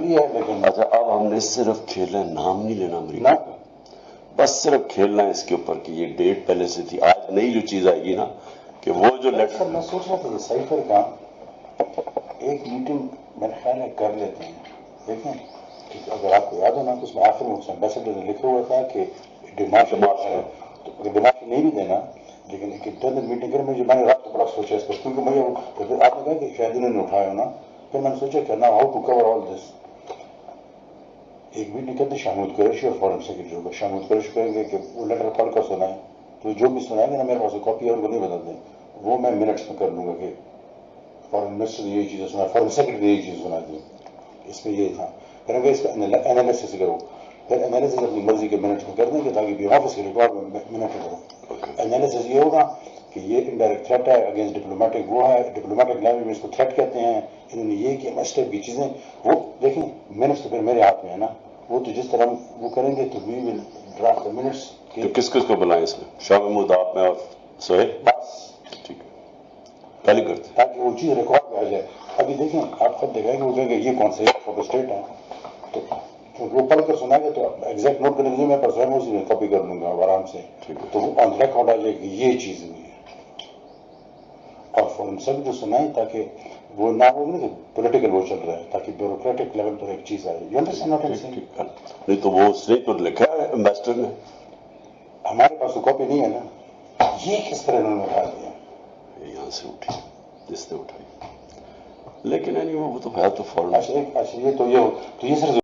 भी है, लेकिन अच्छा अब हमने सिर्फ खेलना है, नाम नहीं लेना अमरीका का, बस सिर्फ खेलना है इसके ऊपर कि ये डेट पहले से थी। आज नई जो चीज आएगी ना कि वो जो लेटर, मैं सोच रहा था ये साइफर का एक मीटिंग मेरे ख्याल है कर लेते हैं। देखें कि अगर आपको याद हो ना तो उसमें आखिर में एम्बेसडर ने लिखा हुआ था कि डिमांड है, तो डिमांड नहीं भी देना, लेकिन एक इंटरनल मीटिंग करें। मुझे मैंने रात को बड़ा सोचा इस पर, क्योंकि मुझे आपने कहा कि शायद उन्होंने उठाया ना, फिर मैंने सोचा कि ना how to cover all this. एक मीटिंग करते शामूद कुरैशी और फॉरेन सेक्रेटरी होगा। शामूद कुरैशी कहेंगे कि वो लेटर पढ़ कर सुनाए, तो जो भी सुनाएंगे ना मेरे पास कॉपी और वो नहीं बता दें, वो मैं मिनट्स में कर लूंगा कि फॉरेन मिनिस्टर ने यही चीज़ें सुना, फॉरेन सेक्रेटरी ने यही चीज़ सुना दी, इसमें ये था। फिर अगर इसका एनालिसिस करो, फिर एनालिसिस अपनी मर्जी के मिनट्स में कर देंगे ताकि भी ऑफिस के रिकॉर्ड में मिनट करो। एनालिसिस ये होगा कि ये इनडायरेक्ट थ्रेट है अगेंस्ट डिप्लोमेटिक, वो है डिप्लोमेटिक लैंग्वेज में इसको थ्रेट कहते हैं, इन्होंने ये किया, इस टाइप की चीज़ें। वो देखें मिनट्स तो फिर मेरे हाथ में है ना, वो तो जिस तरह वो करेंगे तो we will draft the minutes. तो किस किस को बुलाएं इसमें? शाह महमूद, आप में और सोहेल, बस ठीक है, पहले करते ताकि वो चीज़ रिकॉर्ड में आ जाए। अभी देखें आप खुद देखेंगे, वो कहेंगे ये कौन सा फॉर स्टेट है, तो वो पढ़ कर सुनाएंगे तो एग्जैक्ट नोट करने के लिए मैं पर स्वयं उसी में कॉपी कर लूंगा आराम से, तो वो ऑन रिकॉर्ड आ जाएगी ये चीज़ हुई है। और फॉरन सब जो सुनाए ताकि वो ना हो ना कि पॉलिटिकल वो चल रहा है, ताकि ब्यूरोक्रेटिक लेवल पर एक चीज़ आए। You understand what I am saying? नहीं तो वो उसने तो लिखा है एम्बेसडर ने, हमारे पास तो कॉपी नहीं है ना, ये किस तरह उन्होंने उठा दिया, यहाँ से उठी, जिसने उठाई, लेकिन वो तो है तो फॉरन। अच्छा ये तो ये सिर्फ